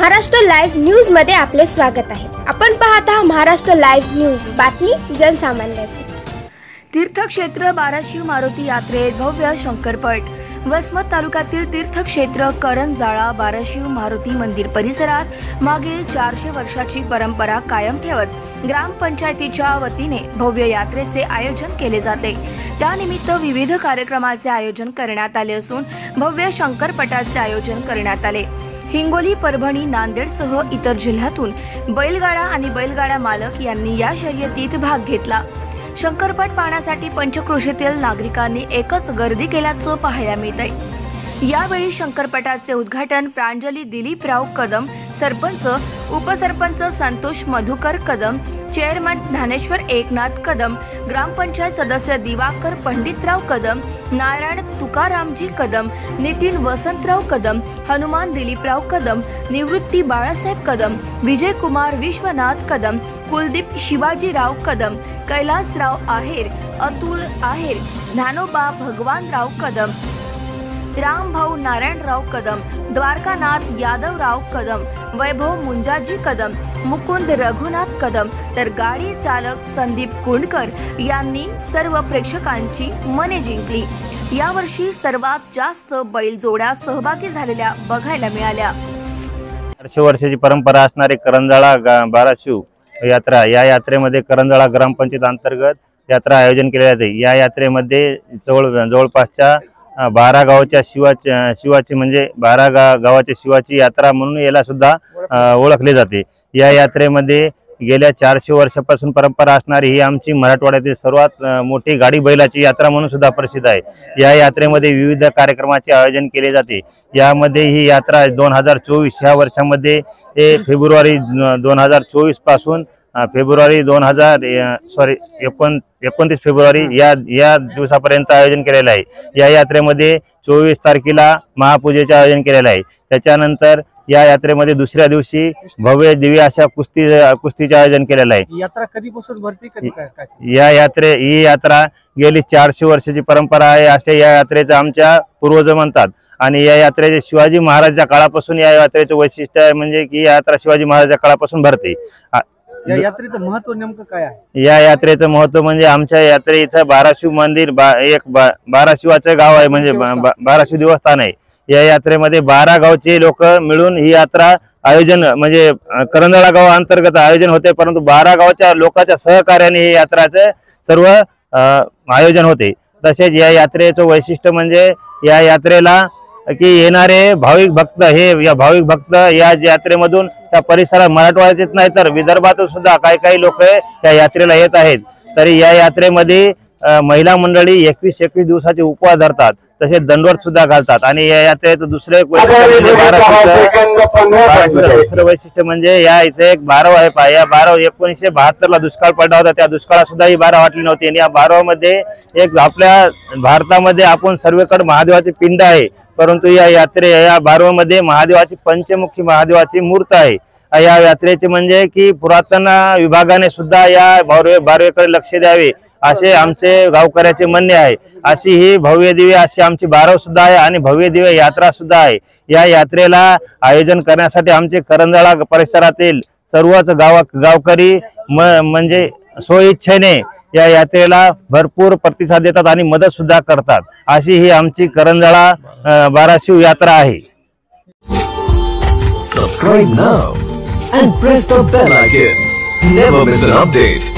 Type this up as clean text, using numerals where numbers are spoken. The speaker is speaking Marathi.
महाराष्ट्र लाईव्ह न्यूज मध्ये आपले स्वागत आहे। आपण पाहत आहात महाराष्ट्र लाईव्ह न्यूज, बातमी जनसामान्याची। तीर्थक्षेत्र बाराशिव मारुती यात्रेत भव्य शंकरपट। वसमत तालुक्यातील तीर्थक्षेत्र करंजाळा बाराशिव मारुती मंदिर परिसरात मागील 400 वर्षाची परंपरा कायम ठेवत ग्रामपंचायतीच्या वतीने भव्य यात्रेचे आयोजन केले जाते। त्यानिमित्त विविध कार्यक्रमाचे आयोजन करण्यात आले असून भव्य शंकरपटाचे आयोजन करण्यात आले। हिंगोली, परभणी, नांदेडसह इतर जिल्ह्यातून बैलगाडा आणि बैलगाडा मालक यांनी या शर्यतीत भाग घेतला। शंकरपट पाहण्यासाठी पंचक्रोशीतील नागरिकांनी एकच गर्दी केल्याचं पाहायला मिळतंय। यावेळी शंकरपटाचे उद्घाटन प्रांजली दिलीपराव कदम, सरपंच, उपसरपंच संतोष मधुकर कदम, चेअरमन ज्ञानेश्वर एकनाथ कदम, ग्रामपंचायत सदस्य दिवाकर पंडितराव कदम, नारायण तुकारामजी कदम, नितीन वसंतराव कदम, हनुमान दिलीपराव कदम, निवृत्ती बाळासाहेब कदम, विजय कुमार विश्वनाथ कदम, कुलदीप शिवाजीराव कदम, कैलासराव आहेर, अतुल आहेर, ज्ञानोबा भगवानराव कदम, रामभाऊ नारायणराव कदम, द्वारकानाथ यादवराव कदम, वैभव मुंजाजी कदम, मुकुंद रघुनाथ कदम, तर गाडी चालक संदीप कुंडकर यांनी सर्व प्रेक्षकांची मने जिंकली। यावर्षी सर्वात जास्त बैल जोड्या सहभागी झालेल्या बघायला मिळाल्या। 400 वर्षाची परंपरा असणारी करंजाळा बाराशिव यात्रा, या यात्रेमध्ये करंजाळा ग्रामपंचायत अंतर्गत यात्रा आयोजन केले जाते। या यात्रेमध्ये जवळपासच्या 12 गावाच्या शिवाची म्हणजे 12 गावाच्या शिवाची यात्रा म्हणून याला सुद्धा ओळखले जाते। या यात्रेमध्ये गेल्या 400 वर्षापासून परंपरा असणारी ही आमची मराठवाड्यातील सर्वात मोठी गाडी बैलाची यात्रा म्हणून सुद्धा प्रसिद्ध आहे। या यात्रेमध्ये विविध कार्यक्रमाचे आयोजन केले जाते। यामध्ये ही यात्रा 2024 ह्या वर्षामध्ये फेब्रुवारी 2024 पासून फेब्रुवारी 29 फेब्रुवारी या दिवसापर्यंत आयोजन केलेलं आहे। या यात्रेमध्ये 24 तारखेला महापूजेचे आयोजन केलेलं आहे। त्याच्यानंतर या यात्रेमध्ये दुसऱ्या दिवशी भव्य दिव्य अशा कुस्तीचे आयोजन केलेलं आहे। यात्रा कधीपासून भरते, कधी काय? ही यात्रा गेली 400 वर्षाची परंपरा आहे असे या यात्रेचं आमच्या पूर्वज म्हणतात। आणि या यात्रेचे शिवाजी महाराजांच्या काळापासून या यात्रेचं वैशिष्ट्य आहे म्हणजे की यात्रा शिवाजी महाराजांच्या काळापासून भरते। या यात्रेचं महत्व नेमकं काय आहे? या यात्रेचं महत्व म्हणजे आमच्या यात्रे इथं बाराशिव मंदिर बाराशिवाचं गाव आहे, म्हणजे बाराशिव देवस्थान आहे। या यात्रेमध्ये 12 गावचे लोक मिळून ही यात्रा आयोजन म्हणजे करंजाळा गाव अंतर्गत आयोजन होते, परंतु 12 गावच्या लोकांच्या सहकार्याने ही यात्राचं सर्व आयोजन होते। तसेच या यात्रेचं वैशिष्ट्य म्हणजे या यात्रेला की येणारे भाविक भक्त या यात्रेमधून त्या परिसरात मराठवाड्यात नाही तर विदर्भातून सुद्धा काही लोक त्या यात्रेला येत आहेत। तरी या यात्रेमध्ये महिला मंडळी 21 दिवसाचे उपवास धरतात, तसेच दंडवत सुद्धा घालतात। आणि या यात्रेचं दुसरं वैशिष्ट्य म्हणजे या इथे एक 12 आहे। या 1972 ला दुष्काळ पडला होता, त्या दुष्काळात सुद्धा ही 12 वाटली नव्हती। आणि या 12 मध्ये एक आपल्या भारतामध्ये आपण सर्वेकडे महादेवाची पिंड आहे, परंतु या 12 मध्ये महादेवाची पंचमुखी महादेवाची मूर्त आहे। या यात्रेचे म्हणजे की पुरातन विभागाने सुद्धा या 12कडे लक्ष द्यावे असे आमचे गावकऱ्याचे म्हणणे आहे। अशी ही भव्य दिव्य अशी आमची 12 सुद्धा आहे आणि भव्य दिव्य यात्रा सुद्धा आहे। या यात्रेला आयोजन करण्यासाठी आमचे करंजाळा परिसरातील सर्वच गावकरी म्हणजे स्वइच्छेने या यात्रेला भरपूर प्रतिसाद देतात आणि मदत सुद्धा करतात। अशी ही आमची करंजाळा बाराशिव यात्रा आहे। Subscribe now and press the bell icon. Never miss an update.